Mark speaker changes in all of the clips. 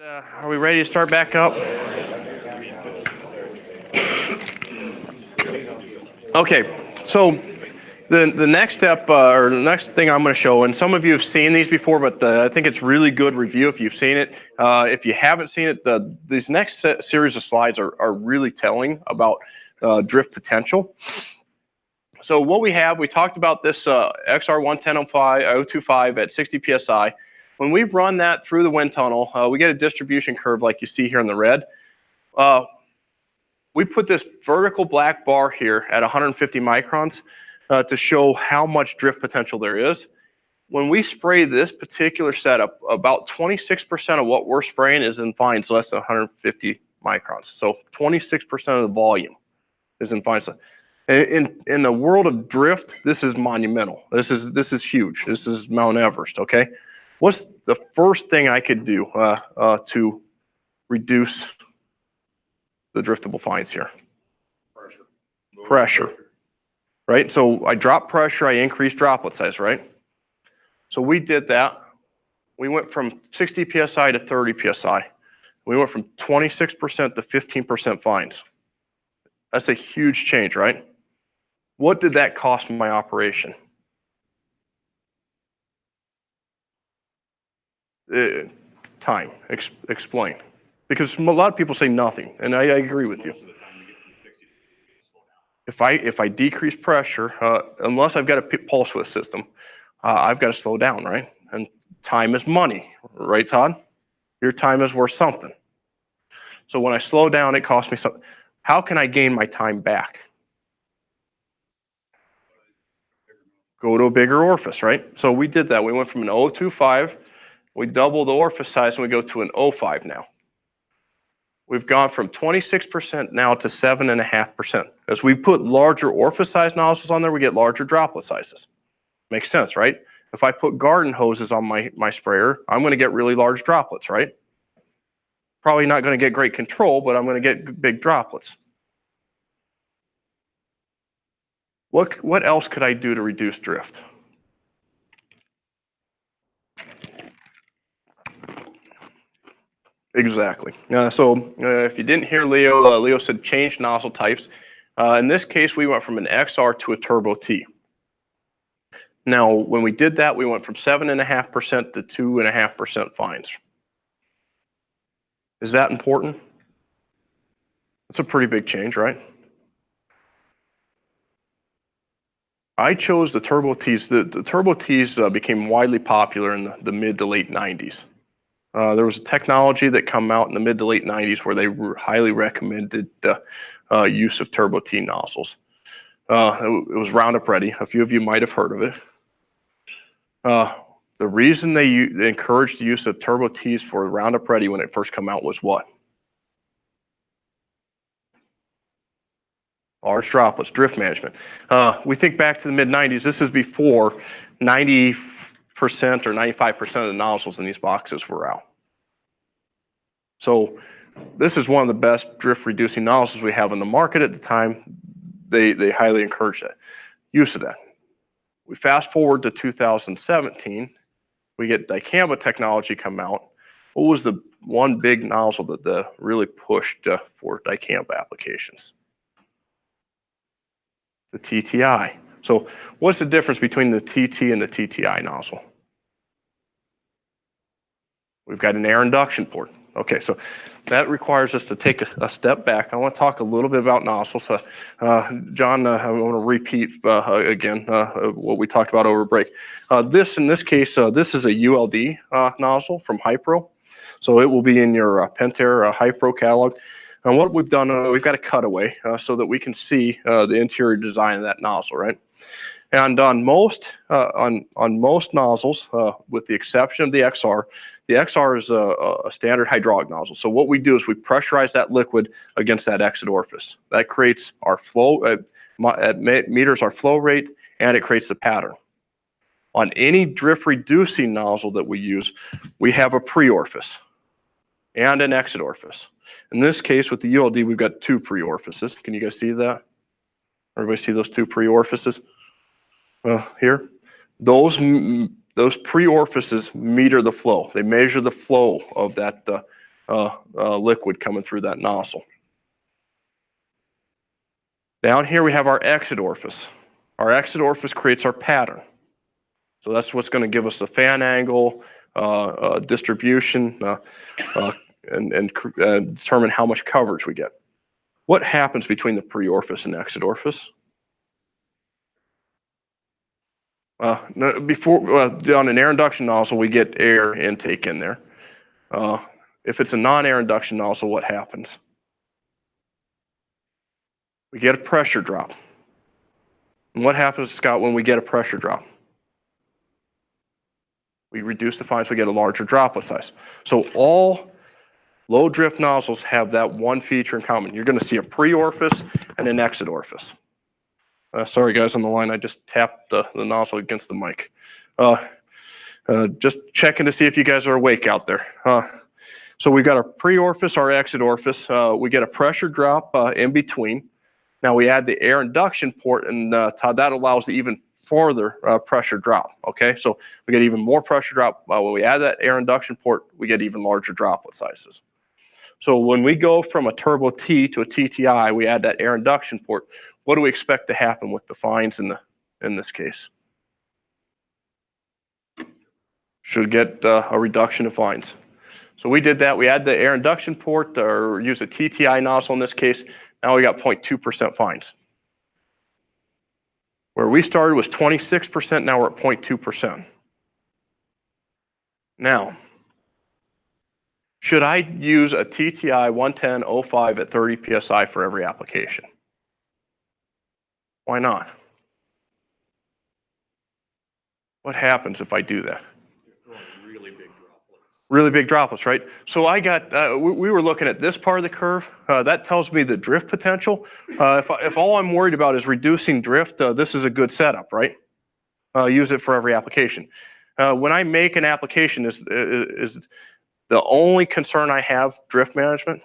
Speaker 1: Are we ready to start back up? Okay, so the next step or the next thing I'm going to show, and some of you have seen these before, but I think it's really good review if you've seen it. If you haven't seen it, these next series of slides are really telling about drift potential. So what we talked about this XR110.025 at 60 psi. When we run that through the wind tunnel, we get a distribution curve like you see here in the red. We put this vertical black bar here at 150 microns to show how much drift potential there is. When we spray this particular setup, about 26% of what we're spraying is in fines less than 150 microns. So 26% of the volume is in fines. In the world of drift, this is monumental. This is huge. This is Mount Everest. Okay, what's the first thing I could do to reduce the driftable fines here? Pressure. Right. So I drop pressure. I increase droplet size. Right. So we did that. We went from 60 psi to 30 psi. We went from 26% to 15% fines. That's a huge change, right? What did that cost my operation? Time. Explain. Because a lot of people say nothing, and I agree with you. If I decrease pressure, unless I've got a pulse width system, I've got to slow down, right? And time is money, right, Todd? Your time is worth something. So when I slow down, it costs me something. How can I gain my time back? Go to a bigger orifice, right? So we did that. We went from an 0.25, we doubled the orifice size, and we go to an 0.5 now. We've gone from 26% now to 7.5%. As we put larger orifice size nozzles on there, we get larger droplet sizes. Makes sense, right? If I put garden hoses on my sprayer, I'm going to get really large droplets, right? Probably not going to get great control, but I'm going to get big droplets. What else could I do to reduce drift? Exactly. So if you didn't hear Leo, Leo said change nozzle types. In this case, we went from an XR to a Turbo T. Now, when we did that, we went from 7.5% to 2.5% fines. Is that important? That's a pretty big change, right? I chose the Turbo Ts. The Turbo Ts became widely popular in the mid to late 90s. There was a technology that came out in the mid to late 90s where they highly recommended the use of Turbo T nozzles. It was Roundup Ready. A few of you might have heard of it. The reason they encouraged the use of Turbo Ts for Roundup Ready when it first came out was what? Large droplets, drift management. We think back to the mid-90s. This is before 90% or 95% of the nozzles in these boxes were out. So this is one of the best drift reducing nozzles we have in the market at the time. They highly encourage that use of that. We fast forward to 2017, we get dicamba technology come out. What was the one big nozzle that really pushed for dicamba applications? The TTI. So what's the difference between the TT and the TTI nozzle? We've got an air induction port. Okay, so that requires us to take a step back. I want to talk a little bit about nozzles. John, I want to repeat again what we talked about over break. In this case, this is a ULD nozzle from Hypro. So it will be in your Pentair Hypro catalog. And what we've done, we've got a cutaway so that we can see the interior design of that nozzle, right? And on most nozzles, with the exception of the XR is a standard hydraulic nozzle. So what we do is we pressurize that liquid against that exit orifice. That creates our flow, meters our flow rate, and it creates the pattern. On any drift reducing nozzle that we use, we have a pre-orifice and an exit orifice. In this case, with the ULD, we've got two pre-orifices. Can you guys see that? Everybody see those two pre-orifices? Here, those pre-orifices meter the flow. They measure the flow of that liquid coming through that nozzle. Down here we have our exit orifice. Our exit orifice creates our pattern. So that's what's going to give us the fan angle, distribution, and determine how much coverage we get. What happens between the pre-orifice and exit orifice? On an air induction nozzle, we get air intake in there. If it's a non-air induction nozzle, what happens? We get a pressure drop. And what happens, Scott, when we get a pressure drop? We reduce the fines, we get a larger droplet size. So all low drift nozzles have that one feature in common. You're going to see a pre-orifice and an exit orifice. Sorry guys on the line, I just tapped the nozzle against the mic. Just checking to see if you guys are awake out there. So we've got our pre-orifice, our exit orifice. We get a pressure drop in between. Now we add the air induction port, and Todd, that allows the even further pressure drop. Okay, so we get even more pressure drop. When we add that air induction port, we get even larger droplet sizes. So when we go from a turbo T to a TTI, we add that air induction port. What do we expect to happen with the fines in this case? Should get a reduction of fines. So we did that. We add the air induction port, or use a TTI nozzle in this case. Now we got 0.2% fines. Where we started was 26%. Now we're at 0.2%. Now, should I use a TTI 110.05 at 30 psi for every application? Why not? What happens if I do that? Really big droplets, right? So I got, we were looking at this part of the curve. That tells me the drift potential. If all I'm worried about is reducing drift, this is a good setup, right? Use it for every application. When I make an application, is the only concern I have drift management?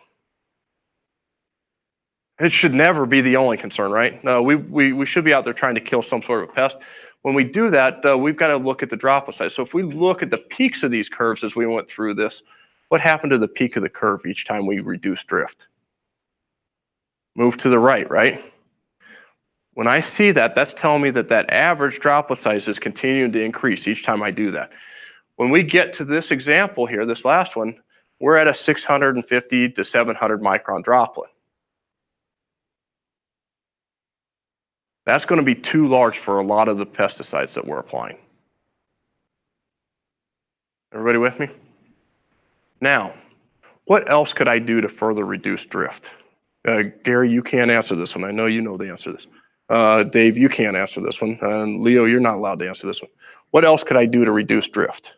Speaker 1: It should never be the only concern, right? We should be out there trying to kill some sort of a pest. When we do that, we've got to look at the droplet size. So if we look at the peaks of these curves as we went through this, what happened to the peak of the curve each time we reduce drift? Move to the right, right? When I see that, that's telling me that that average droplet size is continuing to increase each time I do that. When we get to this example here, this last one, we're at a 650 to 700 micron droplet. That's going to be too large for a lot of the pesticides that we're applying. Everybody with me? Now, what else could I do to further reduce drift? Gary, you can't answer this one. I know you know the answer to this. Dave, you can't answer this one. Leo, you're not allowed to answer this one. What else could I do to reduce drift?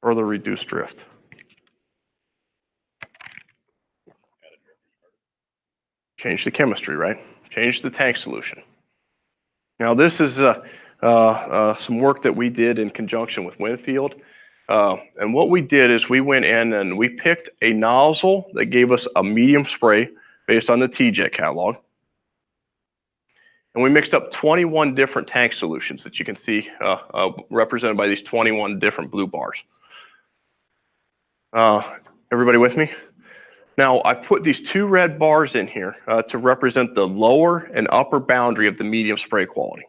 Speaker 1: Further reduce drift. Change the chemistry, right? Change the tank solution. Now this is some work that we did in conjunction with Winfield. And what we did is we went in and we picked a nozzle that gave us a medium spray based on the TJet catalog. And we mixed up 21 different tank solutions that you can see represented by these 21 different blue bars. Everybody with me? Now, I put these 2 red bars in here to represent the lower and upper boundary of the medium spray quality.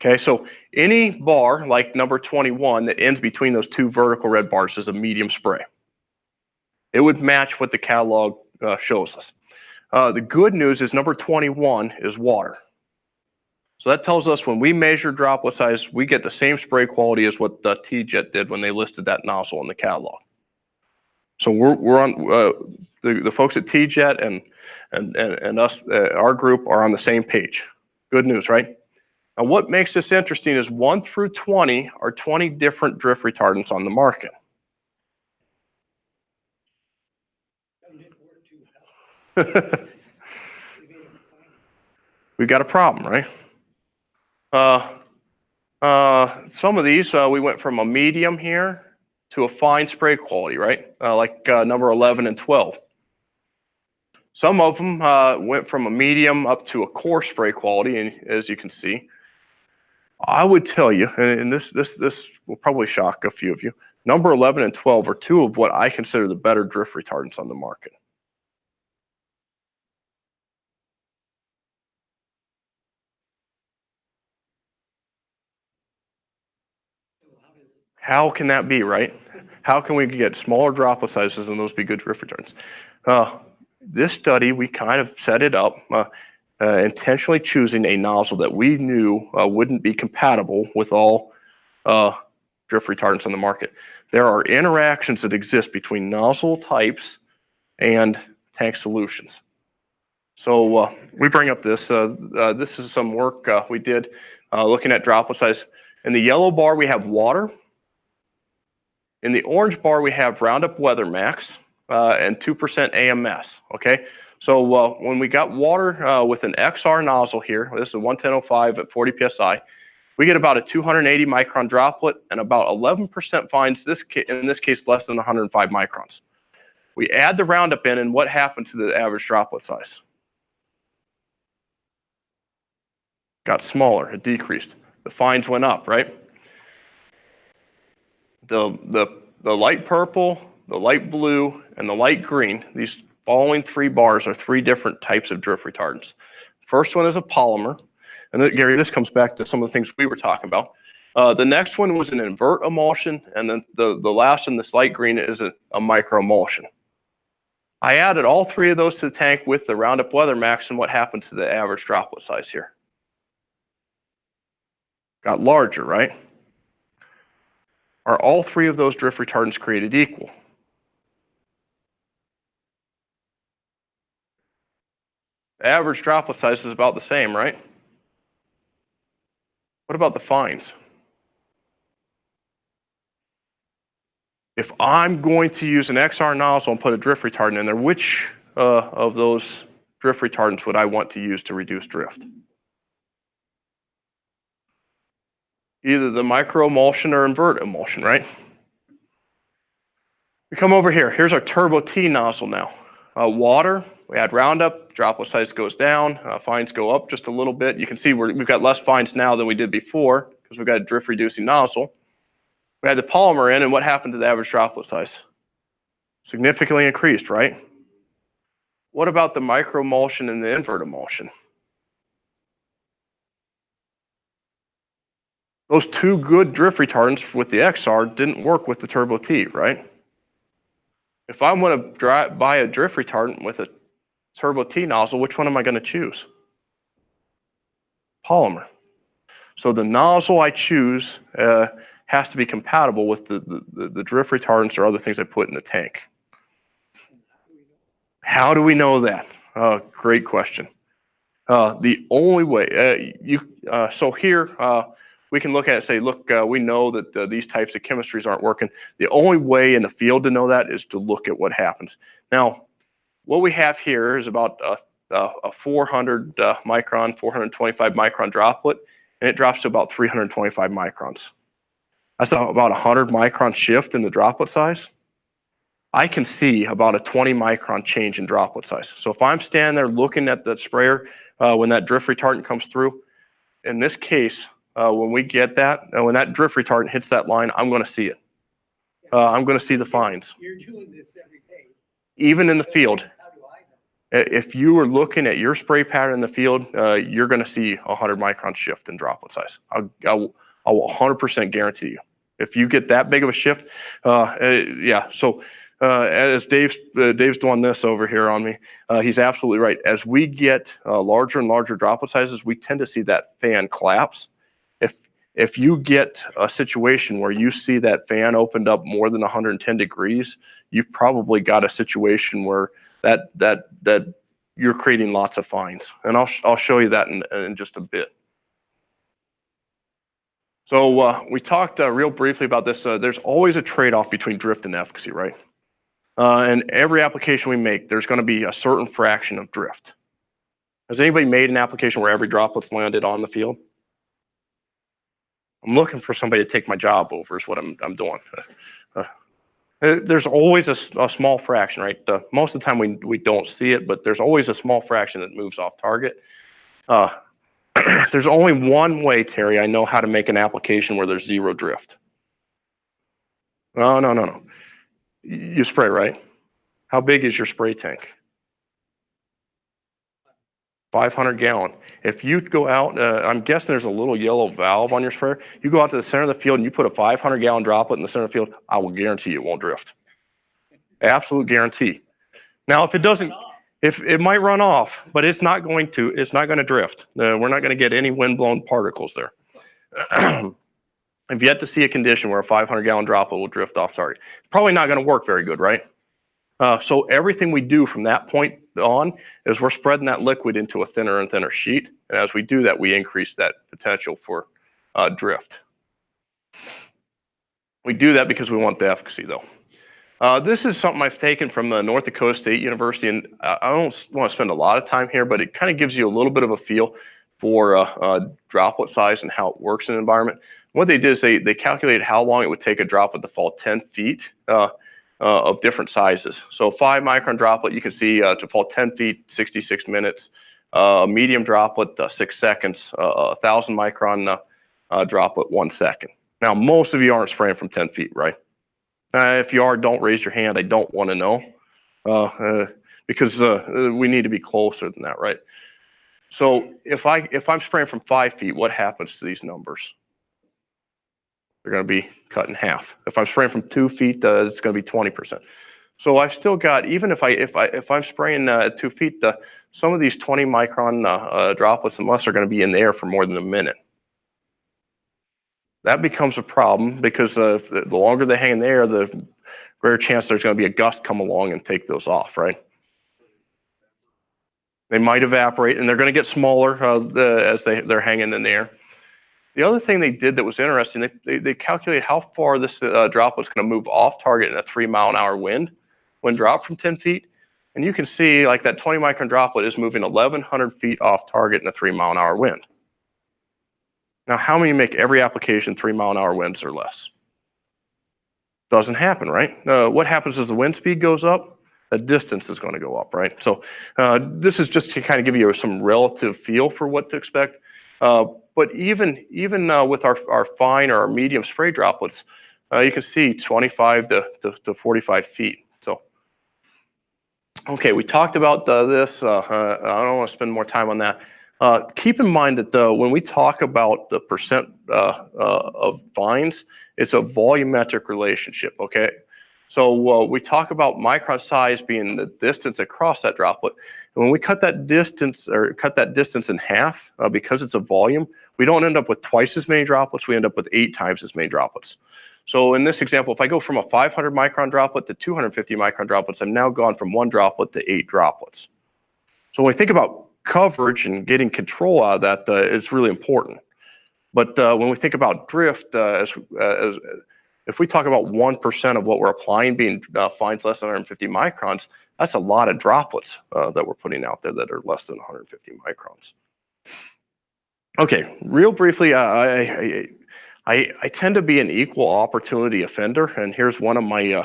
Speaker 1: Okay, so any bar like number 21 that ends between those 2 vertical red bars is a medium spray. It would match what the catalog shows us. The good news is number 21 is water. So that tells us when we measure droplet size, we get the same spray quality as what the TJet did when they listed that nozzle in the catalog. So we're on the folks at TJet and us, our group, are on the same page. Good news, right? Now, what makes this interesting is 1 through 20 are 20 different drift retardants on the market. We've got a problem, right? Some of these, we went from a medium here to a fine spray quality, right? Like number 11 and 12. Some of them went from a medium up to a coarse spray quality, and as you can see, I would tell you, and this will probably shock a few of you, number 11 and 12 are 2 of what I consider the better drift retardants on the market. How can that be, right? How can we get smaller droplet sizes and those be good drift retardants? This study, we kind of set it up intentionally choosing a nozzle that we knew wouldn't be compatible with all drift retardants on the market. There are interactions that exist between nozzle types and tank solutions. So we bring up this. This is some work we did looking at droplet size. In the yellow bar, we have water. In the orange bar, we have Roundup Weather Max and 2% AMS, okay? So when we got water with an XR nozzle here, this is a 110.05 at 40 PSI, we get about a 280 micron droplet and about 11% fines, in this case, less than 105 microns. We add the Roundup in, and what happened to the average droplet size? Got smaller, it decreased. The fines went up, right? The light purple, the light blue, and the light green, these following 3 bars are 3 different types of drift retardants. First one is a polymer, and Gary, this comes back to some of the things we were talking about. The next one was an invert emulsion, and then the last one, this light green, is a micro emulsion. I added all 3 of those to the tank with the Roundup Weather Max, and what happened to the average droplet size here? Got larger, right? Are all 3 of those drift retardants created equal? The average droplet size is about the same, right? What about the fines? If I'm going to use an XR nozzle and put a drift retardant in there, which of those drift retardants would I want to use to reduce drift? Either the micro emulsion or invert emulsion, right? We come over here. Here's our Turbo T nozzle now. Water, we add Roundup, droplet size goes down, fines go up just a little bit. You can see we've got less fines now than we did before because we've got a drift reducing nozzle. We had the polymer in, and what happened to the average droplet size? Significantly increased, right? What about the micro emulsion and the invert emulsion? Those 2 good drift retardants with the XR didn't work with the Turbo T, right? If I want to buy a drift retardant with a Turbo T nozzle, which one am I going to choose? Polymer. So the nozzle I choose has to be compatible with the drift retardants or other things I put in the tank. How do we know that? Great question. The only way, so here, we can look at it and say, look, we know that these types of chemistries aren't working. The only way in the field to know that is to look at what happens. Now, what we have here is about a 400 micron, 425 micron droplet. and it drops to about 325 microns. That's about 100 micron shift in the droplet size. I can see about a 20 micron change in droplet size. So if I'm standing there looking at the sprayer when that drift retardant comes through, in this case, when we get that, when that drift retardant hits that line, I'm going to see it. I'm going to see the fines.
Speaker 2: You're doing this every day.
Speaker 1: Even in the field.
Speaker 2: How do I know?
Speaker 1: If you are looking at your spray pattern in the field, you're going to see a 100 micron shift in droplet size. I will 100% guarantee you. If you get that big of a shift, yeah. So as Dave's doing this over here on me, he's absolutely right. As we get larger and larger droplet sizes, we tend to see that fan collapse. If you get a situation where you see that fan opened up more than 110 degrees, you've probably got a situation where that you're creating lots of fines. And I'll show you that in just a bit. So we talked real briefly about this. There's always a trade-off between drift and efficacy, right? And every application we make, there's going to be a certain fraction of drift. Has anybody made an application where every droplet's landed on the field? I'm looking for somebody to take my job over is what I'm doing. There's always a small fraction, right? Most of the time we don't see it, but there's always a small fraction that moves off target. There's only one way, Terry, I know how to make an application where there's zero drift. No. You spray, right? How big is your spray tank? 500 gallon. If you go out, I'm guessing there's a little yellow valve on your sprayer. You go out to the center of the field and you put a 500 gallon droplet in the center of the field, I will guarantee you it won't drift. Absolute guarantee. Now, if it doesn't, if it might run off, but it's not going to drift. We're not going to get any windblown particles there. I've yet to see a condition where a 500 gallon droplet will drift off target. Probably not going to work very good, right? So everything we do from that point on is we're spreading that liquid into a thinner and thinner sheet. And as we do that, we increase that potential for drift. We do that because we want the efficacy, though. This is something I've taken from North Dakota State University, and I don't want to spend a lot of time here, but it kind of gives you a little bit of a feel for droplet size and how it works in an environment. What they did is they calculated how long it would take a droplet to fall 10 feet of different sizes. So a 5 micron droplet, you can see to fall 10 feet, 66 minutes. A medium droplet, 6 seconds. 1,000 micron droplet, 1 second. Now, most of you aren't spraying from 10 feet, right? If you are, don't raise your hand. I don't want to know because we need to be closer than that, right? So if I'm spraying from 5 feet, what happens to these numbers? They're going to be cut in half. If I'm spraying from 2 feet, it's going to be 20%. So I've still got, even if I'm spraying at 2 feet, some of these 20 micron droplets and less are going to be in the air for more than a minute. That becomes a problem because the longer they hang in the air, the greater chance there's going to be a gust come along and take those off, right? They might evaporate, and they're going to get smaller as they're hanging in the air. The other thing they did that was interesting, they calculated how far this droplet's going to move off target in a 3-mile-an-hour wind when dropped from 10 feet. And you can see like that 20 micron droplet is moving 1,100 feet off target in a 3-mile-an-hour wind. Now, how many make every application 3-mile-an-hour winds or less? Doesn't happen, right? What happens as the wind speed goes up? The distance is going to go up, right? So this is just to kind of give you some relative feel for what to expect. But even with our fine or our medium spray droplets, you can see 25 to 45 feet. So, okay, we talked about this. I don't want to spend more time on that. Keep in mind that when we talk about the percent of fines, it's a volumetric relationship, okay? So we talk about micron size being the distance across that droplet. And when we cut that distance in half, because it's a volume, we don't end up with twice as many droplets, we end up with 8 times as many droplets. So in this example, if I go from a 500 micron droplet to 250 micron droplets, I'm now gone from 1 droplet to 8 droplets. So when we think about coverage and getting control out of that, it's really important. But when we think about drift, if we talk about 1% of what we're applying being fines less than 150 microns, that's a lot of droplets that we're putting out there that are less than 150 microns. Okay, real briefly, I tend to be an equal opportunity offender, and here's one of my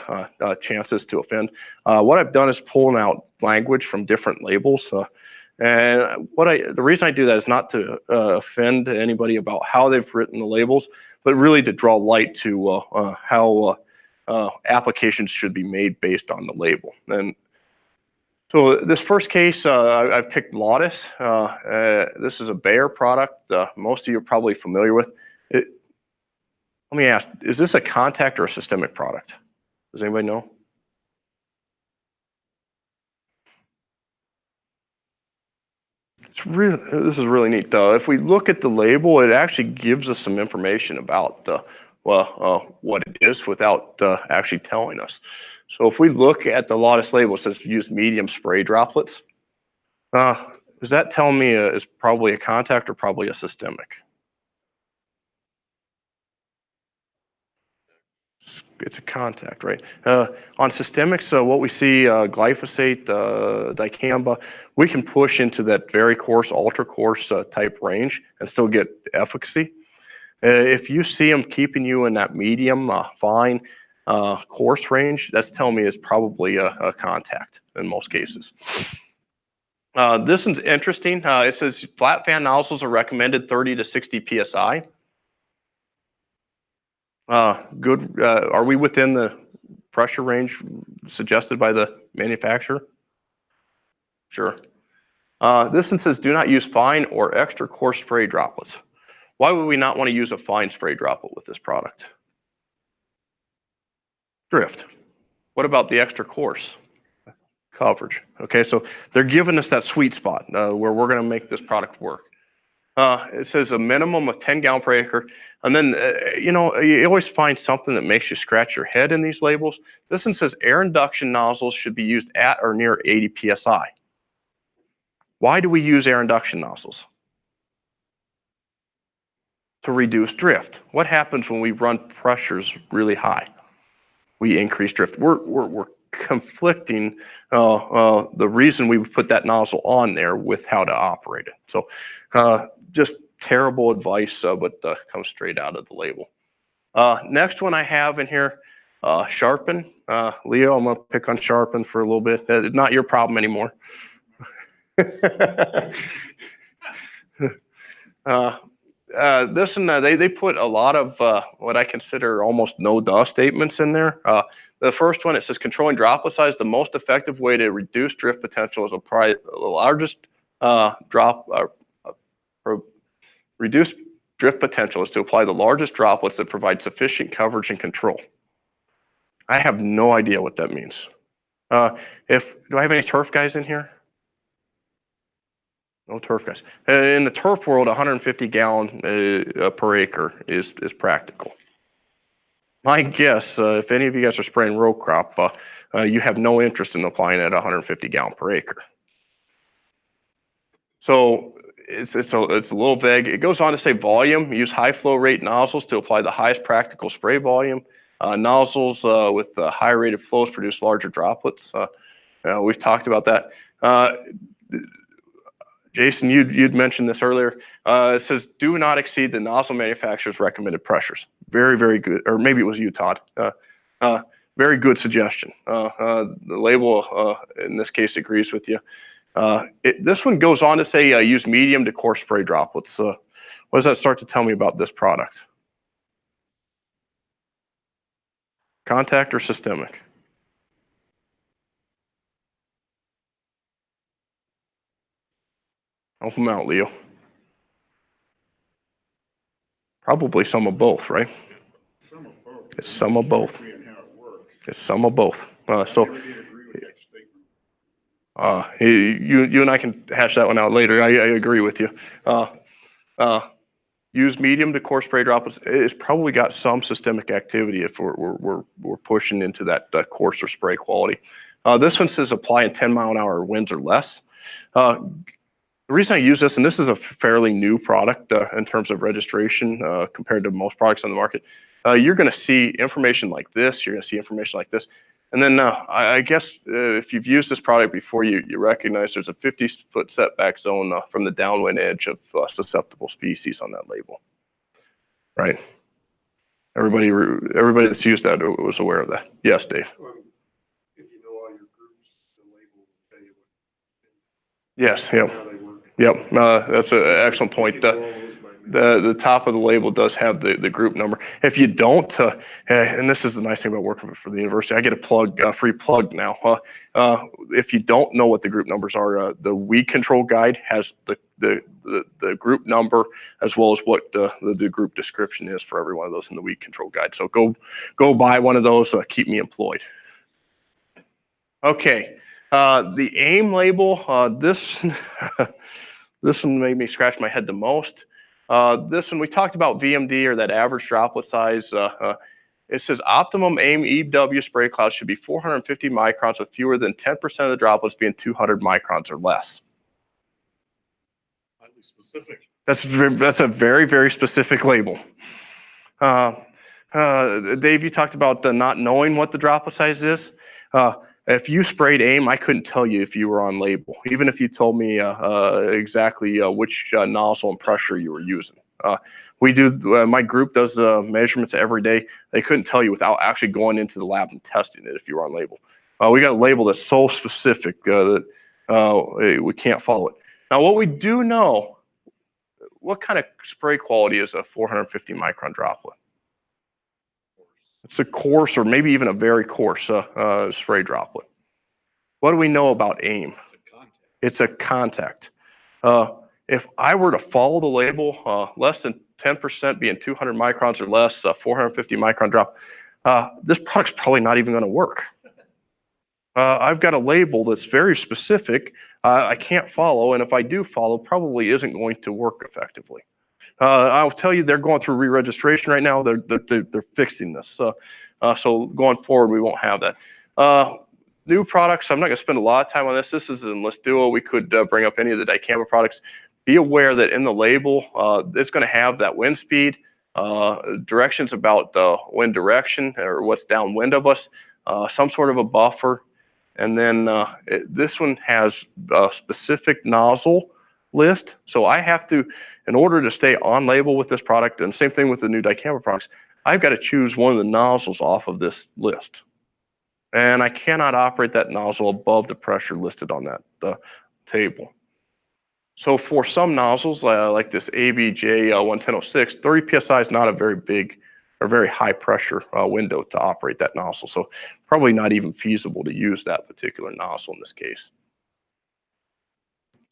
Speaker 1: chances to offend. What I've done is pulling out language from different labels, and the reason I do that is not to offend anybody about how they've written the labels, but really to draw light to how applications should be made based on the label. And so this first case, I've picked Lotus. This is a Bayer product. Most of you are probably familiar with it. Let me ask, is this a contact or a systemic product? Does anybody know? This is really neat. If we look at the label, it actually gives us some information about what it is without actually telling us. So if we look at the Lotus label, it says use medium spray droplets. Does that tell me it's probably a contact or probably a systemic? It's a contact, right? On systemics, what we see, glyphosate, dicamba, we can push into that very coarse, ultra coarse type range and still get efficacy. If you see them keeping you in that medium, fine, coarse range, that's telling me it's probably a contact in most cases. This one's interesting. It says flat fan nozzles are recommended 30 to 60 psi. Good. Are we within the pressure range suggested by the manufacturer? Sure. This one says do not use fine or extra coarse spray droplets. Why would we not want to use a fine spray droplet with this product? Drift. What about the extra coarse? Coverage. Okay, so they're giving us that sweet spot where we're going to make this product work. It says a minimum of 10 gallon per acre. And then, you always find something that makes you scratch your head in these labels. This one says air induction nozzles should be used at or near 80 psi. Why do we use air induction nozzles? To reduce drift. What happens when we run pressures really high? We increase drift. We're conflicting the reason we put that nozzle on there with how to operate it. So just terrible advice, but comes straight out of the label. Next one I have in here, sharpen. Leo, I'm gonna pick on sharpen for a little bit. Not your problem anymore. This one, they put a lot of what I consider almost no duh statements in there. The first one, it says controlling droplet size, the most effective way to reduce drift potential is apply the largest reduce drift potential is to apply the largest droplets that provide sufficient coverage and control. I have no idea what that means. Do I have any turf guys in here? No turf guys. In the turf world, 150 gallon per acre is practical. My guess, if any of you guys are spraying row crop, you have no interest in applying it at 150 gallon per acre. So it's a little vague. It goes on to say volume. Use high flow rate nozzles to apply the highest practical spray volume. Nozzles with high rate of flows produce larger droplets. We've talked about that. Jason, you'd mentioned this earlier. It says do not exceed the nozzle manufacturer's recommended pressures. Very, very good. Or maybe it was you, Todd. Very good suggestion. The label, in this case, agrees with you. This one goes on to say use medium to coarse spray droplets. What does that start to tell me about this product? Contact or systemic? Help them out, Leo. Probably some of both, right?
Speaker 3: Some of both.
Speaker 1: It's some of both. It's some of both. You and I can hash that one out later. I agree with you. Use medium to coarse spray droplets. It's probably got some systemic activity if we're pushing into that coarser spray quality. This one says apply in 10-mile-an-hour winds or less. The reason I use this, and this is a fairly new product in terms of registration compared to most products on the market, you're going to see information like this. You're going to see information like this. And then I guess if you've used this product before, you recognize there's a 50-foot setback zone from the downwind edge of susceptible species on that label, right? Everybody that's used that was aware of that. Yes, Dave.
Speaker 3: If you know all your groups, the label will tell you
Speaker 1: Yes.
Speaker 3: how
Speaker 1: Yep.
Speaker 3: they work.
Speaker 1: Yep. That's an excellent point. The top of the label does have the group number. If you don't, and this is the nice thing about working for the university, I get a free plug now. If you don't know what the group numbers are, the weed control guide has the group number as well as what the group description is for every one of those in the weed control guide. So go buy one of those. Keep me employed. Okay, the AIM label. This this one made me scratch my head the most. This one, we talked about VMD, or that average droplet size. It says optimum AIM EW spray cloud should be 450 microns with fewer than 10% of the droplets being 200 microns or less.
Speaker 3: Highly specific.
Speaker 1: That's a very, very specific label. Dave, you talked about not knowing what the droplet size is. If you sprayed AIM, I couldn't tell you if you were on label, even if you told me exactly which nozzle and pressure you were using. My group does measurements every day. They couldn't tell you without actually going into the lab and testing it if you were on label. We got a label that's so specific that we can't follow it. Now, what we do know, what kind of spray quality is a 450 micron droplet? It's a coarse, or maybe even a very coarse spray droplet. What do we know about AIM? It's a contact. If I were to follow the label, less than 10% being 200 microns or less, 450 micron drop, this product's probably not even going to work. I've got a label that's very specific. I can't follow, and if I do follow, probably isn't going to work effectively. I'll tell you, they're going through re-registration right now. They're fixing this. So going forward, we won't have that. New products, I'm not going to spend a lot of time on this. This is in List Duo. We could bring up any of the dicamba products. Be aware that in the label, it's going to have that wind speed, directions about the wind direction or what's downwind of us, some sort of a buffer. And then this one has a specific nozzle list. So I have to, in order to stay on label with this product, and same thing with the new dicamba products, I've got to choose one of the nozzles off of this list. And I cannot operate that nozzle above the pressure listed on that table. So for some nozzles, like this ABJ 1106, 30 PSI is not a very big or very high pressure window to operate that nozzle. So probably not even feasible to use that particular nozzle in this case.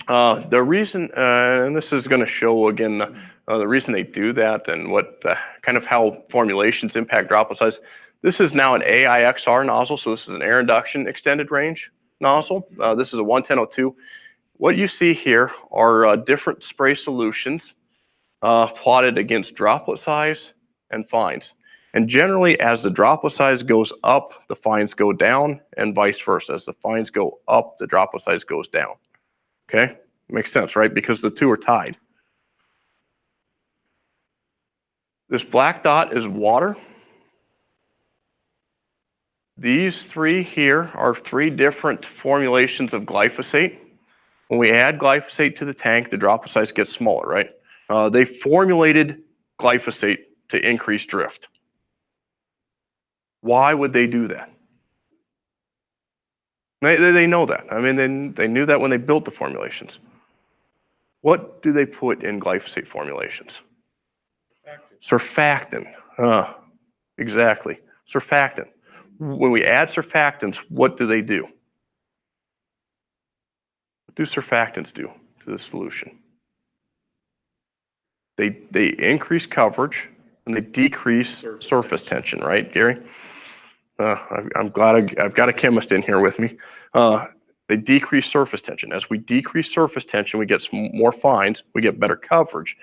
Speaker 1: The reason, and this is going to show again the reason they do that and what kind of how formulations impact droplet size. This is now an AIXR nozzle, so this is an air induction extended range nozzle. This is a 1102. What you see here are different spray solutions plotted against droplet size and fines. And generally, as the droplet size goes up, the fines go down, and vice versa. As the fines go up, the droplet size goes down. Okay, makes sense, right? Because the two are tied. This black dot is water. These three here are three different formulations of glyphosate. When we add glyphosate to the tank, the droplet size gets smaller, right? They formulated glyphosate to increase drift. Why would they do that? They know that. I mean, they knew that when they built the formulations. What do they put in glyphosate formulations? Surfactant. Exactly. Surfactant. When we add surfactants, what do? What do surfactants do to the solution? They increase coverage and they decrease surface tension, right, Gary? I'm glad I've got a chemist in here with me. They decrease surface tension. As we decrease surface tension, we get some more fines, we get better coverage.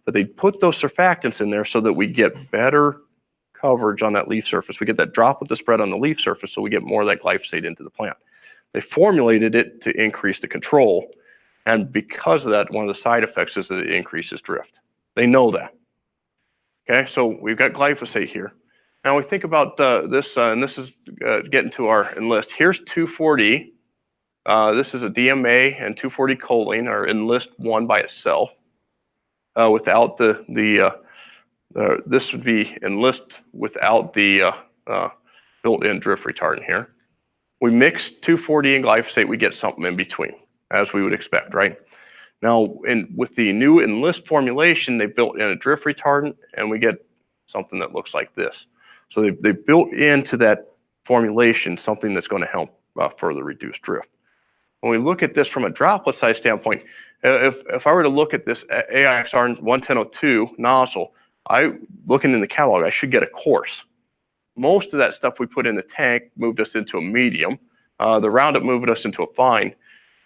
Speaker 1: But they put those surfactants in there so that we get better coverage on that leaf surface. We get that droplet to spread on the leaf surface, so we get more of that glyphosate into the plant. They formulated it to increase the control, and because of that, one of the side effects is that it increases drift. They know that. Okay, so we've got glyphosate here. Now we think about this, and this is getting to our Enlist. Here's 2,4-D. This is a DMA and 2,4-D choline, or Enlist 1 by itself. Without this would be Enlist without the built-in drift retardant here. We mix 2,4-D and glyphosate, we get something in between, as we would expect, right? Now, with the new Enlist formulation, they built in a drift retardant, and we get something that looks like this. So they built into that formulation something that's going to help further reduce drift. When we look at this from a droplet size standpoint, if I were to look at this AIXR 11002 nozzle, looking in the catalog, I should get a coarse. Most of that stuff we put in the tank moved us into a medium. The Roundup moved us into a fine.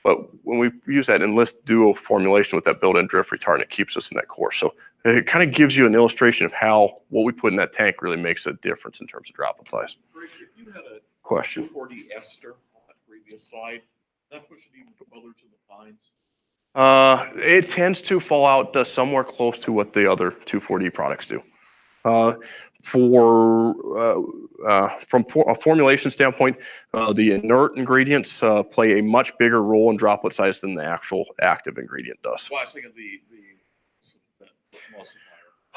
Speaker 1: But when we use that Enlist Duo formulation with that built-in drift retardant, it keeps us in that course. So it kind of gives you an illustration of how what we put in that tank really makes a difference in terms of droplet size.
Speaker 4: Greg, if you had a
Speaker 1: Question.
Speaker 4: 2,4-D ester on that previous slide, that push it even further to the fines?
Speaker 1: It tends to fall out somewhere close to what the other 2,4-D products do. From a formulation standpoint, the inert ingredients play a much bigger role in droplet size than the actual active ingredient does.
Speaker 4: Well, I was thinking the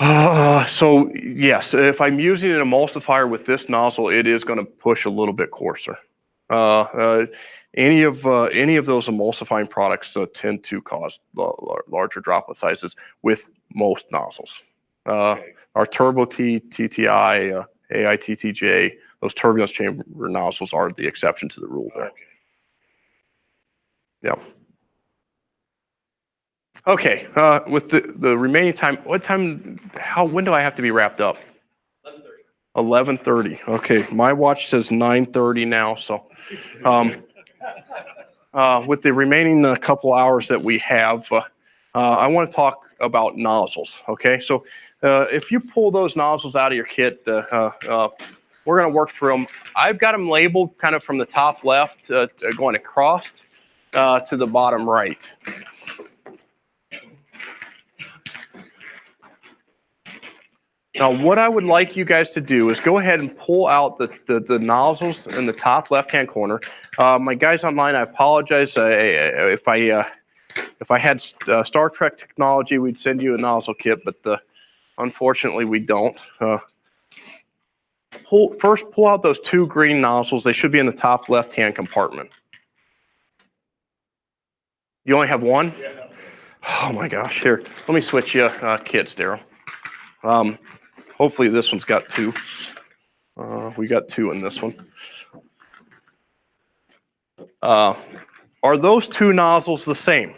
Speaker 4: emulsifier.
Speaker 1: So yes, if I'm using an emulsifier with this nozzle, it is going to push a little bit coarser. Any of those emulsifying products tend to cause larger droplet sizes with most nozzles.
Speaker 4: Okay.
Speaker 1: Our Turbo T, TTI, AITTJ, those turbulence chamber nozzles are the exception to the rule there.
Speaker 4: Okay.
Speaker 1: Yeah. Okay, with the remaining time, when do I have to be wrapped up?
Speaker 2: 11:30.
Speaker 1: 11:30. Okay, my watch says 9:30 now, so with the remaining couple hours that we have, I want to talk about nozzles. Okay, so if you pull those nozzles out of your kit, we're going to work through them. I've got them labeled kind of from the top left going across to the bottom right. Now, what I would like you guys to do is go ahead and pull out the nozzles in the top left-hand corner. My guys online, I apologize if I had Star Trek technology, we'd send you a nozzle kit, but unfortunately, we don't. First, pull out those two green nozzles. They should be in the top left-hand compartment. You only have one?
Speaker 4: Yeah.
Speaker 1: Oh my gosh, here. Let me switch you kits, Daryl. Hopefully this one's got two. We got two in this one. Are those two nozzles the same?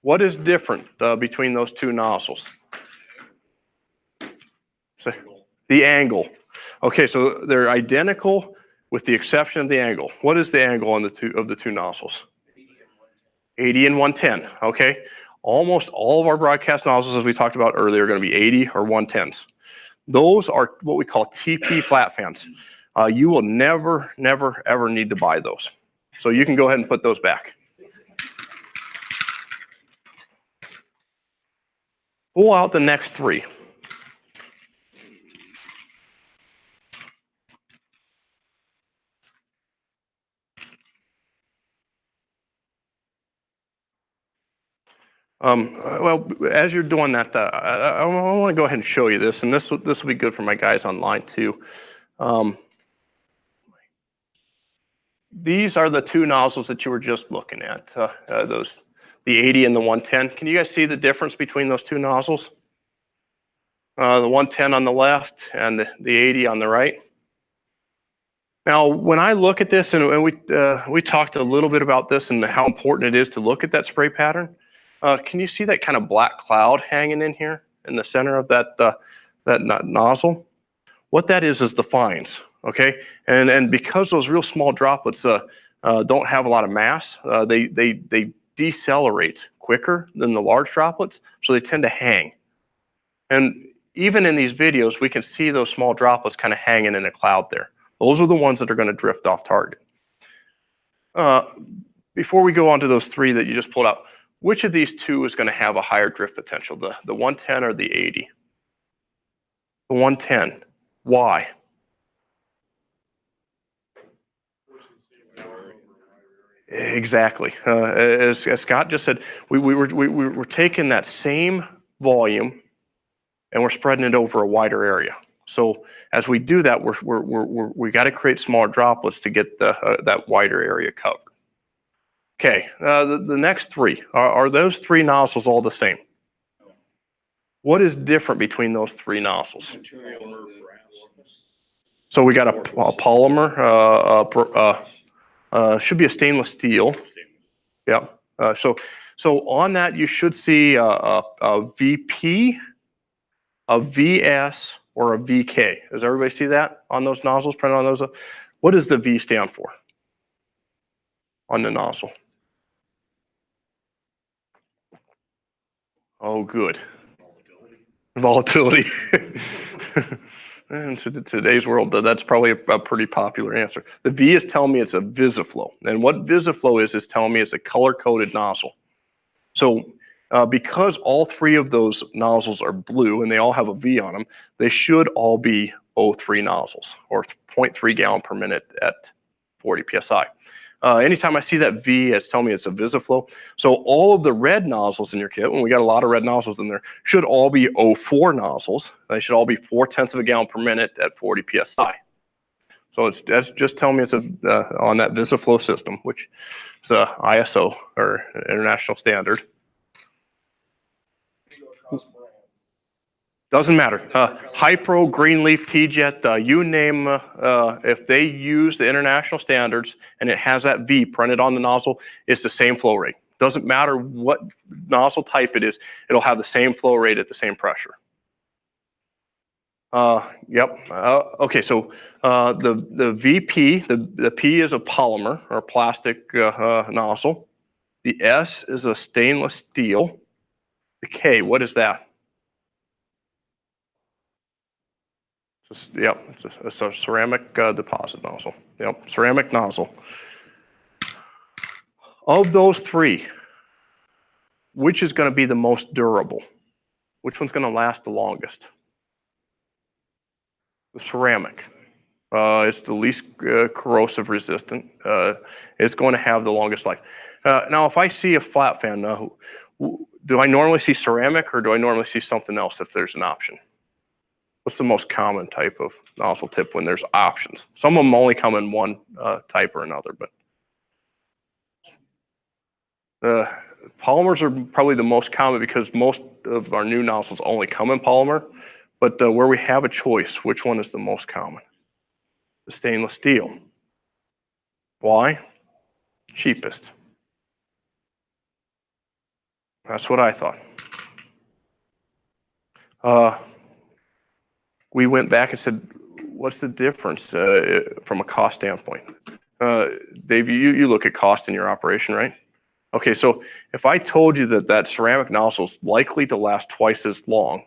Speaker 1: What is different between those two nozzles? The angle. Okay, so they're identical with the exception of the angle. What is the angle on the two nozzles? 80 and 110. Okay, almost all of our broadcast nozzles, as we talked about earlier, are going to be 80 or 110s. Those are what we call TP flat fans. You will never, ever need to buy those. So you can go ahead and put those back. Pull out the next three. Well, as you're doing that, I want to go ahead and show you this, and this will be good for my guys online too. These are the two nozzles that you were just looking at, the 80 and the 110. Can you guys see the difference between those two nozzles? The 110 on the left and the 80 on the right. Now, when I look at this, and we talked a little bit about this and how important it is to look at that spray pattern. Can you see that kind of black cloud hanging in here in the center of that nozzle? What that is the fines, okay? And because those real small droplets don't have a lot of mass, they decelerate quicker than the large droplets, so they tend to hang. And even in these videos, we can see those small droplets kind of hanging in a cloud there. Those are the ones that are going to drift off target. Before we go on to those three that you just pulled out, which of these two is going to have a higher drift potential, the 110 or the 80? to 110. Why? Exactly. As Scott just said, we're taking that same volume and we're spreading it over a wider area. So as we do that, we got to create smaller droplets to get that wider area covered. Okay, the next three, are those three nozzles all the same? What is different between those three nozzles? So we got a polymer, should be a stainless steel. Yeah. So on that you should see a VP, a VS, or a VK. Does everybody see that on those nozzles printed on those? What does the V stand for on the nozzle? Oh, good. Volatility. In today's world, that's probably a pretty popular answer. The V is telling me it's a VisiFlow. And what VisiFlow is telling me it's a color-coded nozzle. So because all three of those nozzles are blue and they all have a V on them, they should all be O3 nozzles, or 0.3 gallon per minute at 40 PSI. Anytime I see that V, it's telling me it's a VisiFlow. So all of the red nozzles in your kit, when we got a lot of red nozzles in there, should all be O4 nozzles. They should all be 0.4 of a gallon per minute at 40 PSI. So that's just telling me it's on that VisiFlow system, which is a ISO, or international standard. Doesn't matter. Hypro, Greenleaf, T-Jet, you name, if they use the international standards and it has that V printed on the nozzle, it's the same flow rate. Doesn't matter what nozzle type it is, it'll have the same flow rate at the same pressure. Yep. Okay, so the VP, the P is a polymer or plastic nozzle. The S is a stainless steel. The K, what is that? Yep, it's a ceramic deposit nozzle. Yep, ceramic nozzle. Of those three, which is going to be the most durable? Which one's going to last the longest? The ceramic. It's the least corrosive resistant. It's going to have the longest life. Now, if I see a flat fan, do I normally see ceramic or do I normally see something else if there's an option? What's the most common type of nozzle tip when there's options? Some of them only come in one type or another, but polymers are probably the most common because most of our new nozzles only come in polymer. But where we have a choice, which one is the most common? The stainless steel. Why? Cheapest. That's what I thought. We went back and said, what's the difference from a cost standpoint? Dave, you look at cost in your operation, right? Okay, so if I told you that ceramic nozzle is likely to last twice as long,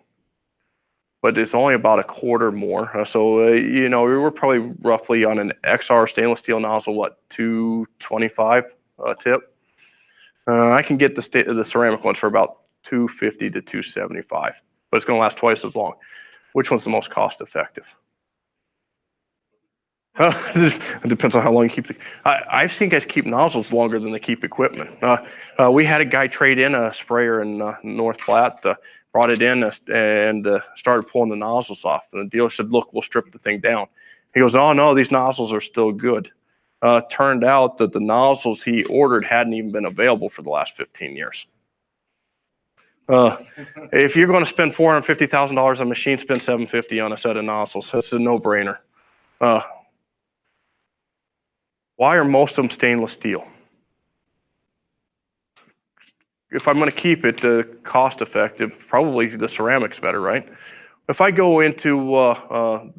Speaker 1: but it's only about a quarter more. You know, we were probably roughly on an XR stainless steel nozzle, what, 225 tip? I can get the ceramic ones for about 250 to 275, but it's going to last twice as long. Which one's the most cost effective? It depends on how long you keep I've seen guys keep nozzles longer than they keep equipment. We had a guy trade in a sprayer in North Platte, brought it in and started pulling the nozzles off. And the dealer said, look, we'll strip the thing down. He goes, oh no, these nozzles are still good. Turned out that the nozzles he ordered hadn't even been available for the last 15 years. If you're going to spend $450,000 on a machine, spend $750 on a set of nozzles. That's a no-brainer. Why are most of them stainless steel? If I'm going to keep it cost effective, probably the ceramic's better, right? If I go into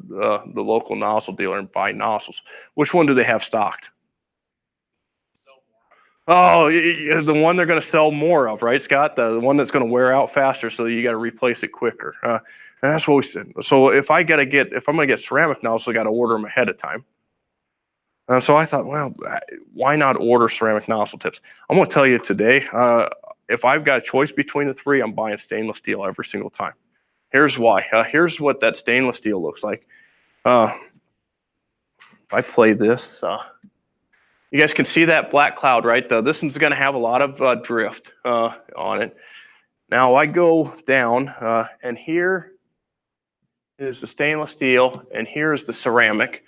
Speaker 1: the local nozzle dealer and buy nozzles, which one do they have stocked? Oh, the one they're going to sell more of, right, Scott? The one that's going to wear out faster, so you got to replace it quicker. And that's what we said. So if I'm going to get ceramic nozzles, I got to order them ahead of time. And so I thought, well, why not order ceramic nozzle tips? I'm going to tell you today, if I've got a choice between the three, I'm buying stainless steel every single time. Here's why. Here's what that stainless steel looks like. If I play this, you guys can see that black cloud, right? This one's going to have a lot of drift on it. Now I go down, and here is the stainless steel, and here's the ceramic.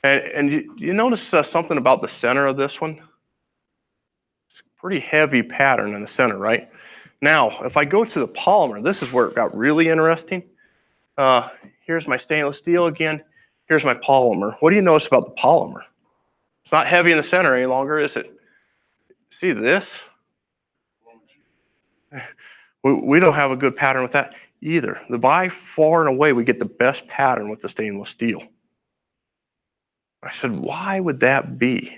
Speaker 1: And you notice something about the center of this one? It's a pretty heavy pattern in the center, right? Now, if I go to the polymer, this is where it got really interesting. Here's my stainless steel again. Here's my polymer. What do you notice about the polymer? It's not heavy in the center any longer, is it? See this? We don't have a good pattern with that either. By far and away, we get the best pattern with the stainless steel. I said, why would that be?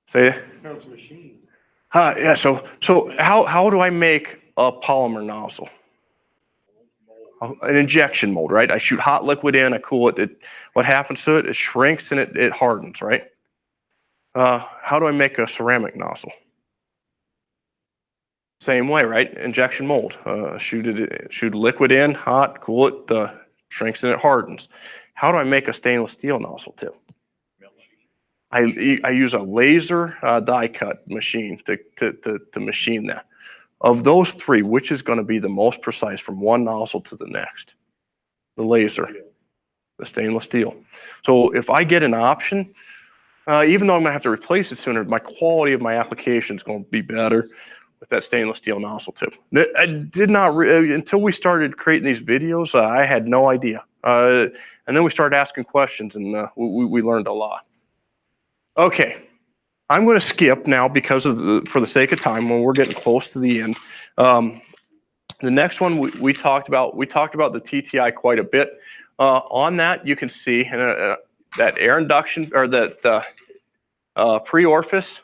Speaker 1: Say it.
Speaker 3: How's the machine?
Speaker 1: Yeah, so how do I make a polymer nozzle? An injection mold, right? I shoot hot liquid in, I cool it. What happens to it? It shrinks and it hardens, right? How do I make a ceramic nozzle? Same way, right? Injection mold. Shoot liquid in, hot, cool it, shrinks and it hardens. How do I make a stainless steel nozzle too? I use a laser die cut machine to machine that. Of those three, which is going to be the most precise from one nozzle to the next? The laser, the stainless steel. So if I get an option, even though I'm going to have to replace it sooner, my quality of my application is going to be better with that stainless steel nozzle tip. I did not, until we started creating these videos, I had no idea. And then we started asking questions, and we learned a lot. Okay, I'm going to skip now because of for the sake of time when we're getting close to the end. The next one we talked about the TTI quite a bit. On that, you can see that air induction, or that pre-orifice.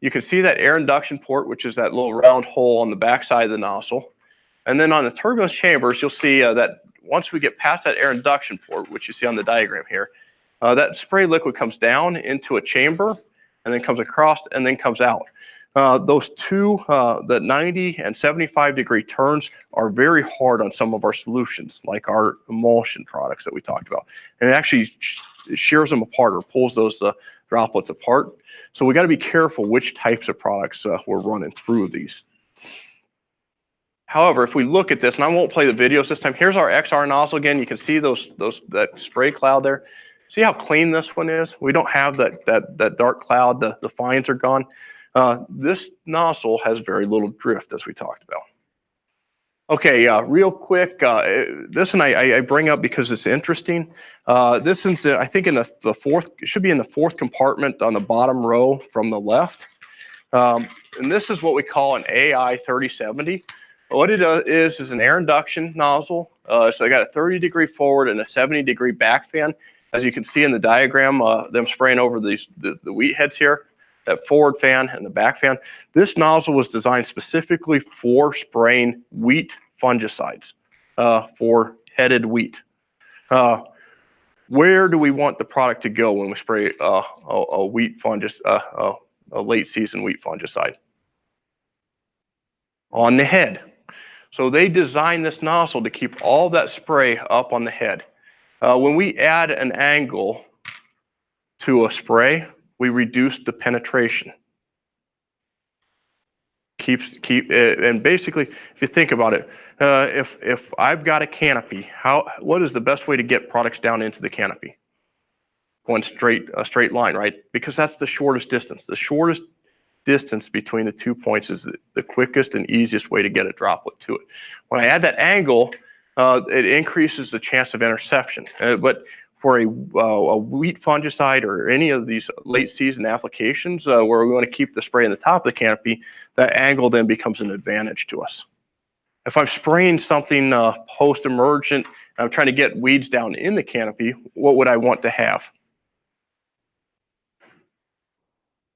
Speaker 1: You can see that air induction port, which is that little round hole on the back side of the nozzle. And then on the turbulence chambers, you'll see that once we get past that air induction port, which you see on the diagram here, that spray liquid comes down into a chamber and then comes across and then comes out. Those two, the 90 and 75 degree turns, are very hard on some of our solutions, like our emulsion products that we talked about. And it actually shears them apart or pulls those droplets apart. So we got to be careful which types of products we're running through these. However, if we look at this, and I won't play the videos this time, here's our XR nozzle again. You can see that spray cloud there. See how clean this one is? We don't have that dark cloud. The fines are gone. This nozzle has very little drift, as we talked about. Okay, real quick, this one I bring up because it's interesting. This one's, I think, in the fourth, it should be in the fourth compartment on the bottom row from the left. And this is what we call an AI 3070. What it is an air induction nozzle. So I got a 30 degree forward and a 70 degree back fan. As you can see in the diagram, them spraying over the wheat heads here, that forward fan and the back fan. This nozzle was designed specifically for spraying wheat fungicides, for headed wheat. Where do we want the product to go when we spray a wheat fungicide, a late season wheat fungicide? On the head. So they designed this nozzle to keep all that spray up on the head. When we add an angle to a spray, we reduce the penetration. And basically, if you think about it, if I've got a canopy, what is the best way to get products down into the canopy? Going a straight line, right? Because that's the shortest distance. The shortest distance between the 2 points is the quickest and easiest way to get a droplet to it. When I add that angle, it increases the chance of interception. But for a wheat fungicide or any of these late season applications where we want to keep the spray in the top of the canopy, that angle then becomes an advantage to us. If I'm spraying something post-emergent, and I'm trying to get weeds down in the canopy, what would I want to have?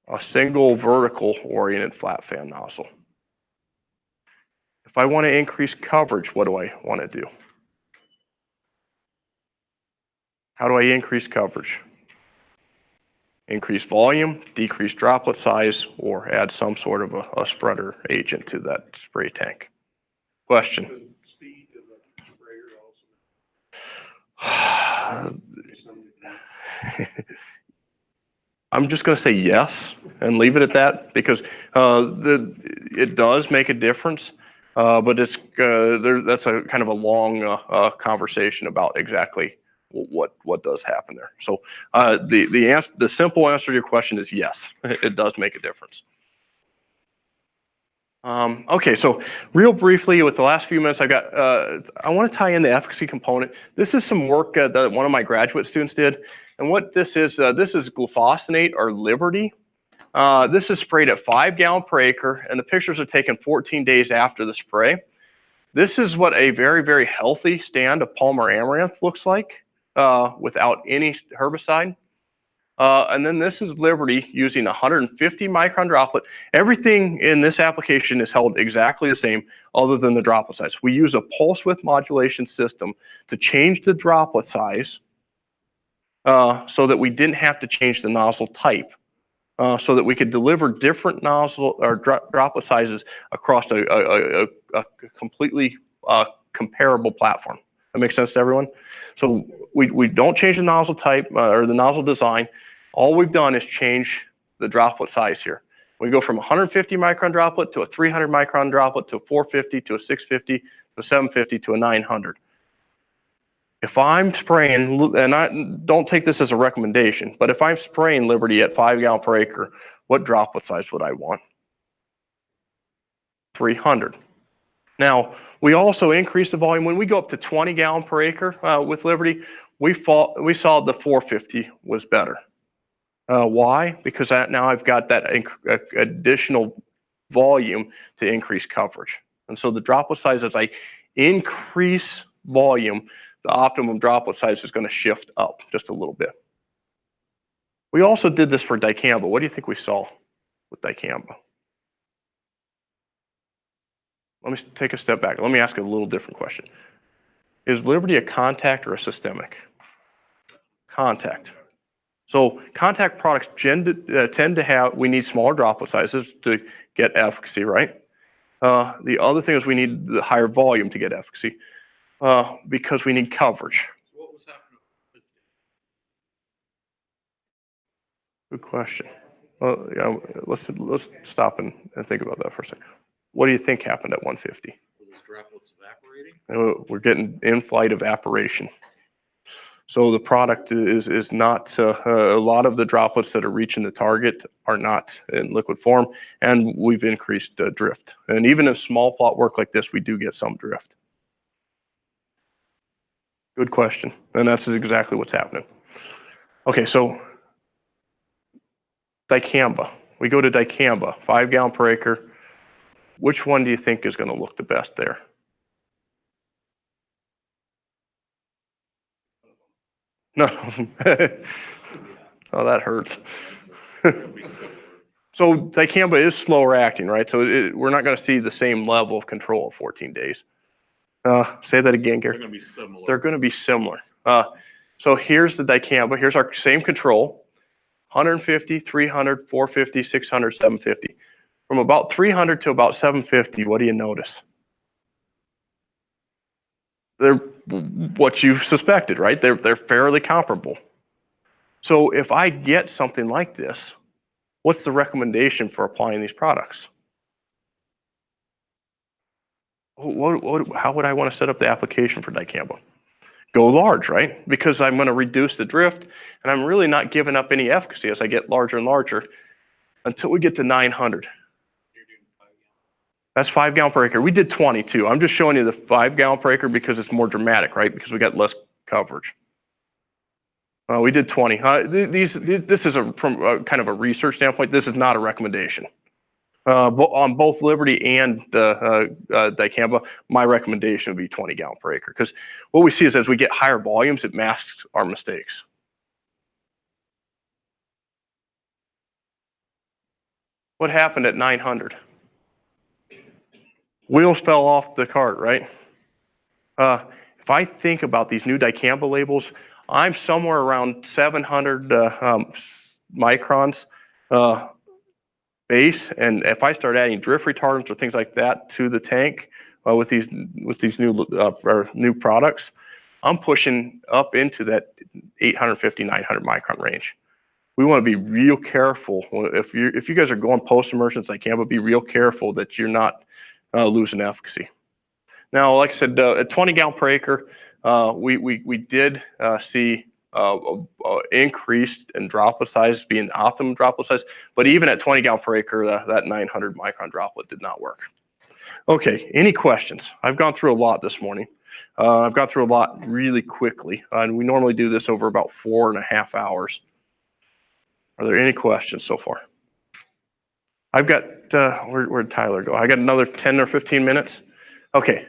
Speaker 1: A single vertical oriented flat fan nozzle. If I want to increase coverage, what do I want to do? How do I increase coverage? Increase volume, decrease droplet size, or add some sort of a spreader agent to that spray tank. question.
Speaker 3: Does the speed of the sprayer also?
Speaker 1: I'm just going to say yes and leave it at that because it does make a difference, but that's a kind of a long conversation about exactly what does happen there. So the simple answer to your question is yes, it does make a difference. Okay, so real briefly, with the last few minutes I got, I want to tie in the efficacy component. This is some work that one of my graduate students did, and what this is glufosinate or Liberty. This is sprayed at 5 gallons per acre, and the pictures are taken 14 days after the spray. This is what a very, very healthy stand of Palmer amaranth looks like without any herbicide. And then this is Liberty using 150 micron droplet. Everything in this application is held exactly the same other than the droplet size. We use a pulse width modulation system to change the droplet size so that we didn't have to change the nozzle type. So that we could deliver different nozzle or droplet sizes across a completely comparable platform. That makes sense to everyone? So we don't change the nozzle type or the nozzle design. All we've done is change the droplet size here. We go from 150 micron droplet to a 300 micron droplet to a 450 to a 650 to a 750 to a 900. If I'm spraying, and I don't take this as a recommendation, but if I'm spraying Liberty at 5 gallons per acre, what droplet size would I want? 300. Now, we also increase the volume. When we go up to 20 gallons per acre with Liberty, we saw the 450 was better. Why? Because now I've got that additional volume to increase coverage. And so the droplet size, as I increase volume, the optimum droplet size is going to shift up just a little bit. We also did this for dicamba. What do you think we saw with dicamba? Let me take a step back. Let me ask a little different question. Is Liberty a contact or a systemic? Contact. So contact products tend to have, we need smaller droplet sizes to get efficacy, right? The other thing is we need the higher volume to get efficacy because we need coverage.
Speaker 4: So what was happening?
Speaker 1: Good question. Well, yeah, let's stop and think about that for a second. What do you think happened at 150?
Speaker 4: Were those droplets evaporating?
Speaker 1: We're getting in-flight evaporation. So the product is not, a lot of the droplets that are reaching the target are not in liquid form, and we've increased drift. And even in small plot work like this, we do get some drift. Good question, and that's exactly what's happening. Okay, so dicamba. We go to dicamba, 5 gallons per acre. Which one do you think is going to look the best there? No. Oh, that hurts. So dicamba is slower acting, right? So we're not going to see the same level of control at 14 days. Say that again, Gary.
Speaker 4: They're going to be similar.
Speaker 1: They're going to be similar. So here's the dicamba. Here's our same control. 150, 300, 450, 600, 750. From about 300 to about 750, what do you notice? They're what you suspected, right? They're fairly comparable. So if I get something like this, what's the recommendation for applying these products? How would I want to set up the application for dicamba? Go large, right? Because I'm going to reduce the drift, and I'm really not giving up any efficacy as I get larger and larger until we get to 900. That's 5 gallons per acre. We did 22. I'm just showing you the 5 gallons per acre because it's more dramatic, right? Because we got less coverage. We did 20. This is from kind of a research standpoint. This is not a recommendation. On both Liberty and dicamba, my recommendation would be 20 gallons per acre because what we see is as we get higher volumes, it masks our mistakes. What happened at 900? Wheels fell off the cart, right? If I think about these new dicamba labels, I'm somewhere around 700 microns base, and if I start adding drift retardants or things like that to the tank, with these new products, I'm pushing up into that 850, 900 micron range. We want to be real careful if you guys are going post-emergence like can, but be real careful that you're not losing efficacy. Now, like I said, at 20 gallon per acre, we did see increased in droplet size being the optimum droplet size, but even at 20 gallon per acre, that 900 micron droplet did not work. Okay, any questions? I've gone through a lot this morning. I've gone through a lot really quickly, and we normally do this over about 4.5 hours. Are there any questions so far? I've got, where'd Tyler go? I got another 10 or 15 minutes. Okay.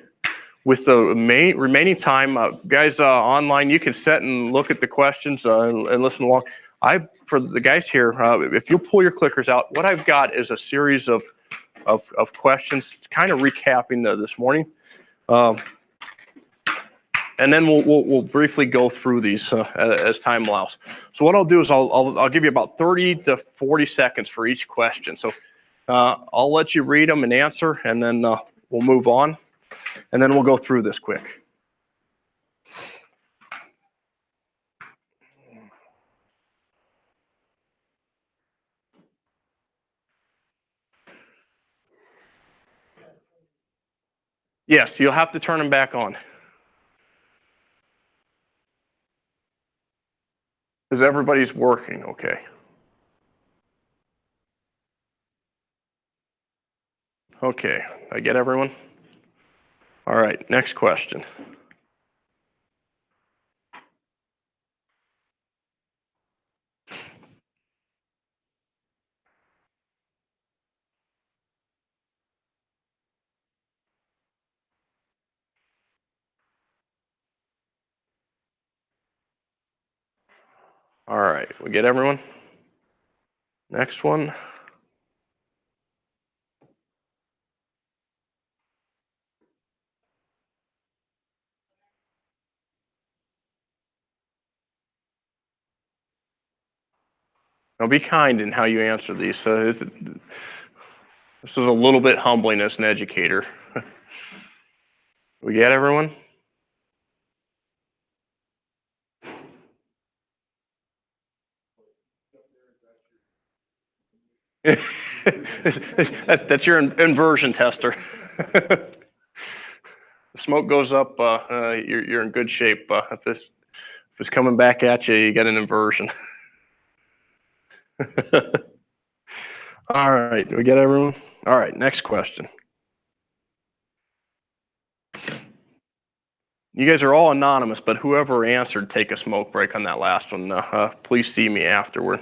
Speaker 1: With the remaining time, guys online, you can sit and look at the questions and listen along. For the guys here, if you'll pull your clickers out, what I've got is a series of questions, kind of recapping this morning, and then we'll briefly go through these as time allows. So what I'll do is I'll give you about 30 to 40 seconds for each question. So I'll let you read them and answer, and then we'll move on. And then we'll go through this quick. Yes, you'll have to turn them back on. Is everybody's working okay? Okay, I get everyone? All right, next question. All right, we get everyone? Next one. Now be kind in how you answer these. This is a little bit humbling as an educator. We get everyone? that's your inversion tester. The smoke goes up, you're in good shape. If it's coming back at you, you got an inversion. All right, we get everyone? All right, next question. You guys are all anonymous, but whoever answered, take a smoke break on that last one. Please see me afterward.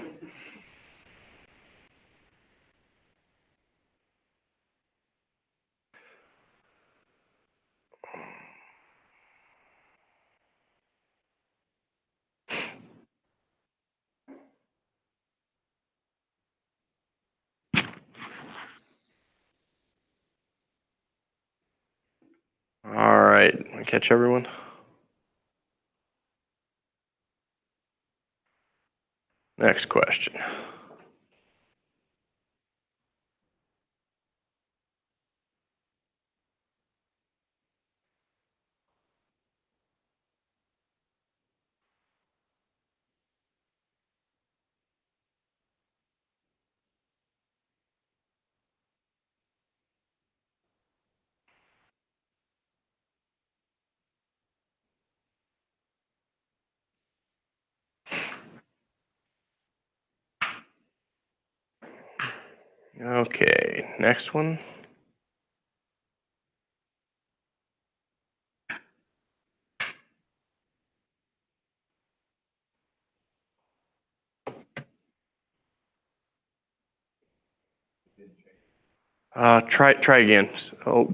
Speaker 1: All right, catch everyone? Next question. Okay, next one. Try again. Oh,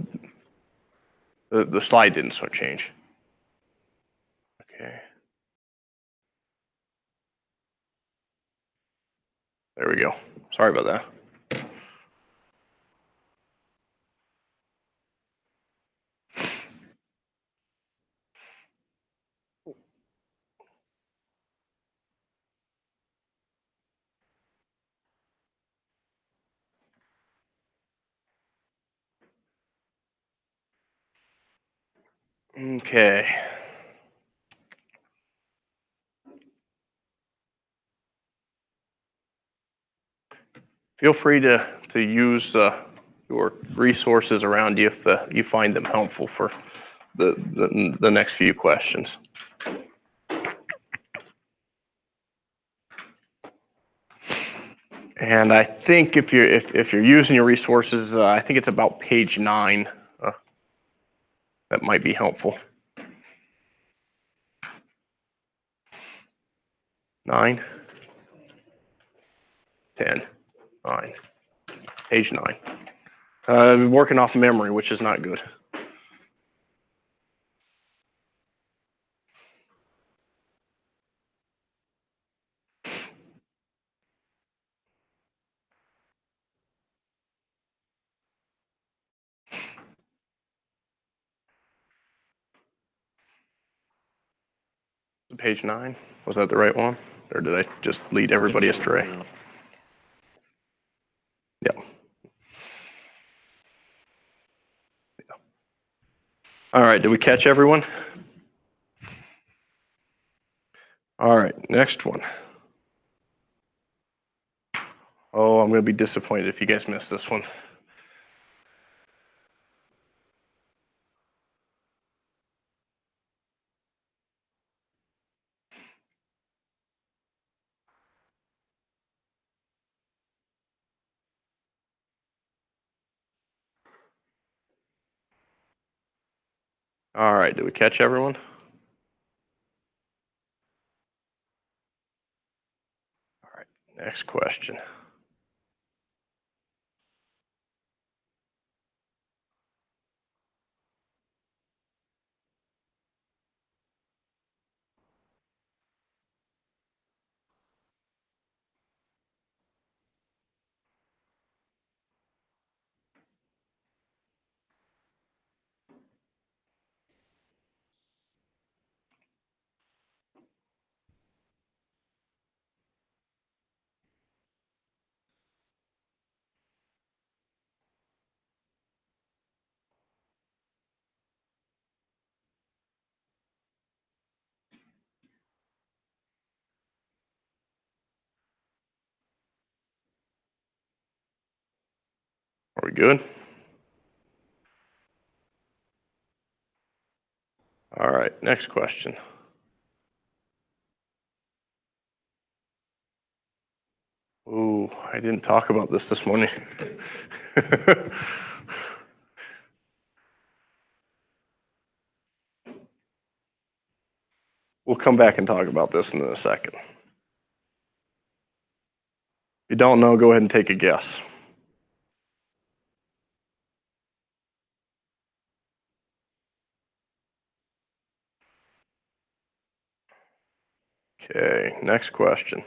Speaker 1: the slide didn't change. Okay. There we go. Sorry about that. Okay. Feel free to use your resources around you if you find them helpful for the next few questions. And I think if you're using your resources, I think it's about page 9. That might be helpful. 9, 10, 9, page 9. I've been working off memory, which is not good. Page 9, was that the right one? Or did I just lead everybody astray? Yeah. All right, did we catch everyone? All right, next one. Oh, I'm going to be disappointed if you guys missed this one. All right, did we catch everyone? All right, next question. Are we good? All right, next question. Ooh, I didn't talk about this morning. We'll come back and talk about this in a second. If you don't know, go ahead and take a guess. Okay, next question.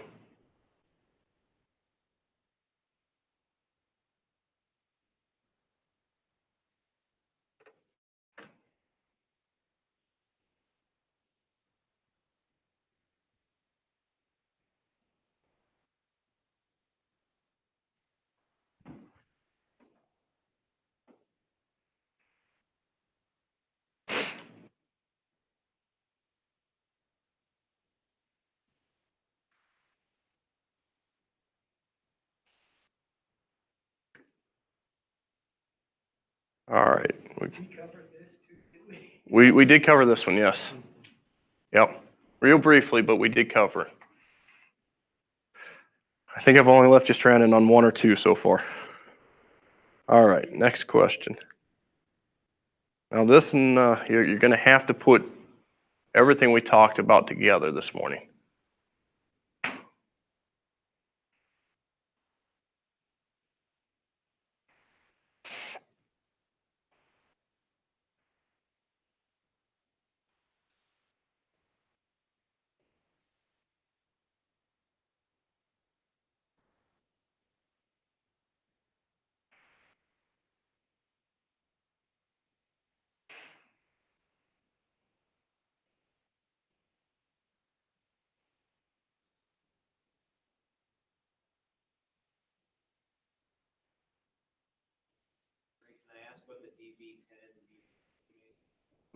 Speaker 1: All right. We did cover this one, yes. Yep. Real briefly, but we did cover it. I think I've only left you stranded on 1 or 2 so far. All right, next question. Now this one, you're going to have to put everything we talked about together this morning.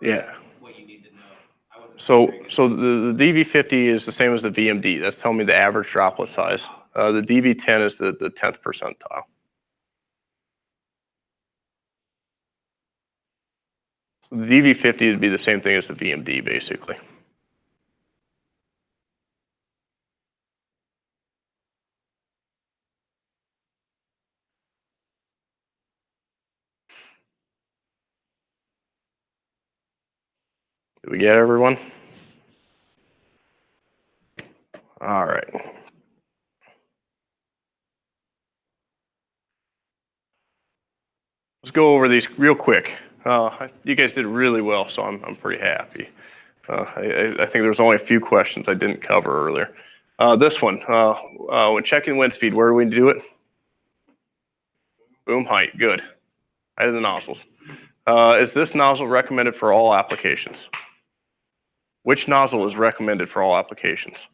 Speaker 1: Yeah. So the DV50 is the same as the VMD. That's telling me the average droplet size. The DV10 is the 10th percentile. So the DV50 would be the same thing as the VMD, basically. Did we get everyone? All right. Let's go over these real quick. You guys did really well, so I'm pretty happy. I think there was only a few questions I didn't cover earlier. This one, when checking wind speed, where do we do it? Boom height, good. Height of the nozzles. Is this nozzle recommended for all applications? Which nozzle is recommended for all applications?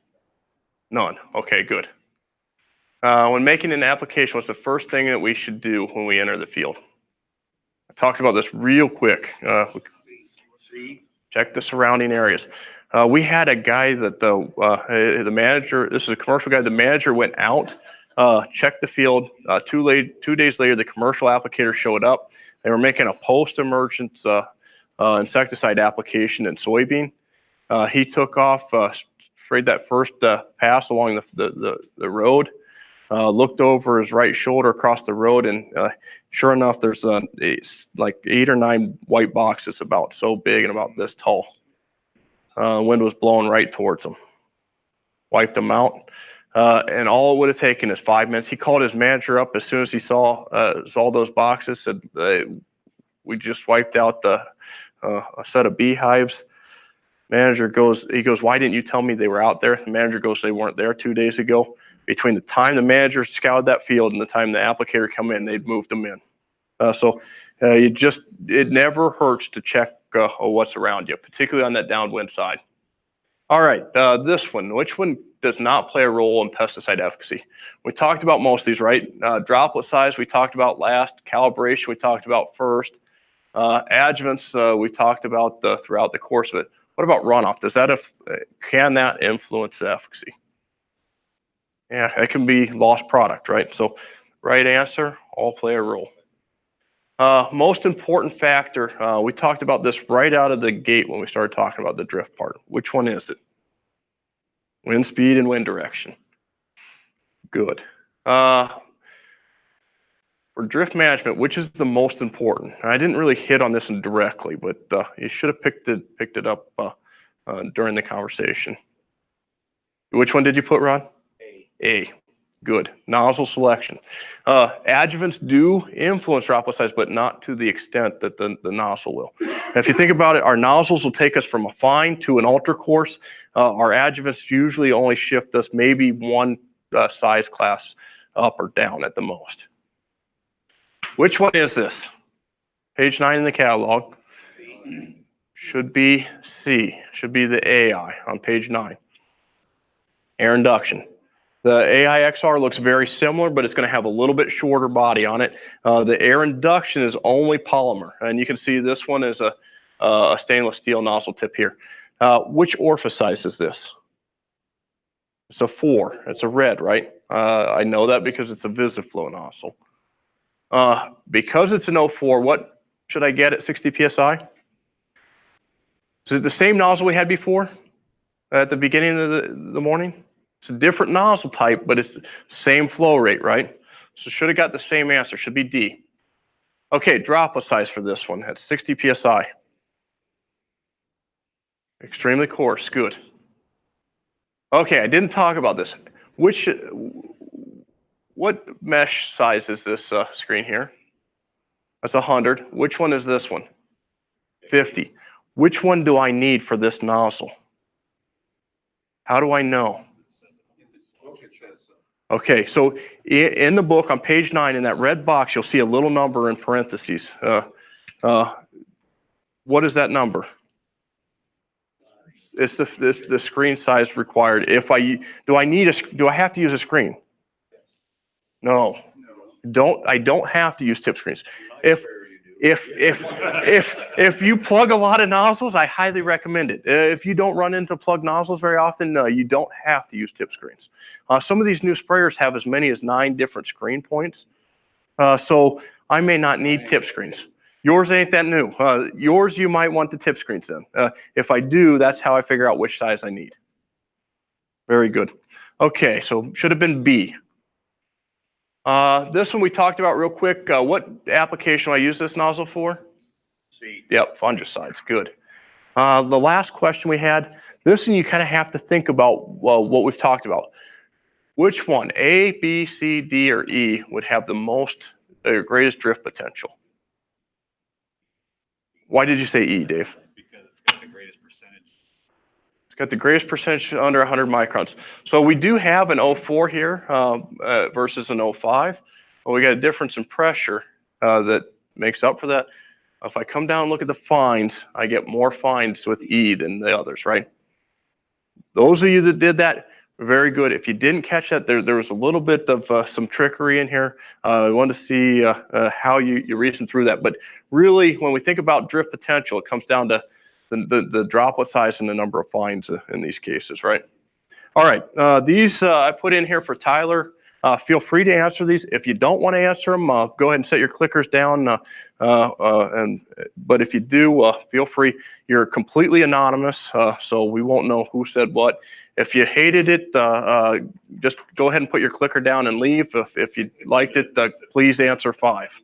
Speaker 1: None. Okay, good. When making an application, what's the first thing that we should do when we enter the field? I talked about this real quick. Check the surrounding areas. We had a guy that the manager, this is a commercial guy, the manager went out, checked the field. 2 days later, the commercial applicator showed up. They were making a post-emergence insecticide application in soybean. He took off, sprayed that first pass along the road, looked over his right shoulder across the road, and sure enough, there's like 8 or 9 white boxes about so big and about this tall. Wind was blowing right towards them. Wiped them out. And all it would have taken is 5 minutes. He called his manager up as soon as he saw those boxes, said, we just wiped out a set of beehives. Manager goes, why didn't you tell me they were out there? The manager goes, they weren't there 2 days ago. Between the time the manager scoured that field and the time the applicator come in, they'd moved them in. It never hurts to check what's around you, particularly on that downwind side. All right, this one, which one does not play a role in pesticide efficacy? We talked about most of these, right? Droplet size, we talked about last. Calibration, we talked about first. Adjuvants, we talked about throughout the course of it. What about runoff? Can that influence efficacy? Yeah, it can be lost product, right? So right answer, all play a role. Most important factor, we talked about this right out of the gate when we started talking about the drift part. Which one is it? Wind speed and wind direction. Good. For drift management, which is the most important? I didn't really hit on this one directly, but you should have picked it up during the conversation. Which one did you put, Rod? A. Good. Nozzle selection. Adjuvants do influence droplet size, but not to the extent that the nozzle will. And if you think about it, our nozzles will take us from a fine to an ultra coarse. Our adjuvants usually only shift us maybe one size class up or down at the most. Which one is this? Page 9 in the catalog. Should be C. Should be the AI on page 9. Air induction. The AIXR looks very similar, but it's going to have a little bit shorter body on it. The air induction is only polymer, and you can see this one is a stainless steel nozzle tip here. Which orifice size is this? It's a 4. It's a red, right? I know that because it's a VisiFlow nozzle. Because it's an 04, what should I get at 60 PSI? Is it the same nozzle we had before at the beginning of the morning? It's a different nozzle type, but it's the same flow rate, right? So should have got the same answer, should be D. Okay, droplet size for this one at 60 PSI. Extremely coarse, good. Okay, I didn't talk about this. What mesh size is this screen here? That's 100. Which one is this one? 50. Which one do I need for this nozzle? How do I know? Okay, so in the book on page 9, in that red box, you'll see a little number in parentheses. What is that number? It's the screen size required. Do I have to use a screen? No. I don't have to use tip screens. If you plug a lot of nozzles, I highly recommend it. If you don't run into plug nozzles very often, you don't have to use tip screens. Some of these new sprayers have as many as 9 different screen points. So I may not need tip screens. Yours ain't that new. Yours, you might want the tip screens then. If I do, that's how I figure out which size I need. Very good. Okay, so should have been B. This one we talked about real quick. What application do I use this nozzle for?
Speaker 4: C.
Speaker 1: Yep, fungicides, good. The last question we had, this one you kind of have to think about what we've talked about. Which one, A, B, C, D, or E, would have the greatest drift potential? Why did you say E, Dave?
Speaker 4: Because it's got the greatest percentage.
Speaker 1: It's got the greatest percentage under 100 microns. So we do have an 0.4 here versus an 0.5. Well, we got a difference in pressure that makes up for that. If I come down and look at the fines, I get more fines with E than the others, right? Those of you that did that, very good. If you didn't catch that, there was a little bit of some trickery in here. I wanted to see how you reason through that. But really, when we think about drift potential, it comes down to the droplet size and the number of fines in these cases, right? All right, these I put in here for Tyler. Feel free to answer these. If you don't want to answer them, go ahead and set your clickers down. But if you do, feel free. You're completely anonymous, so we won't know who said what. If you hated it, just go ahead and put your clicker down and leave. If you liked it, please answer 5.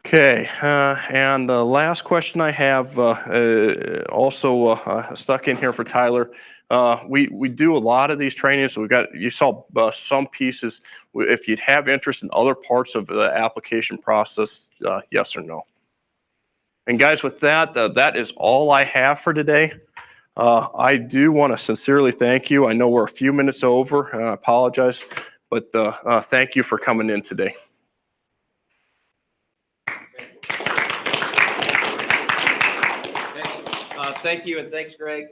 Speaker 1: Okay, and the last question I have also stuck in here for Tyler. We do a lot of these trainings. So you saw some pieces. If you'd have interest in other parts of the application process, yes or no. And guys, with that, that is all I have for today. I do want to sincerely thank you. I know we're a few minutes over, and I apologize, but thank you for coming in today.
Speaker 2: Thank you, and thanks, Greg.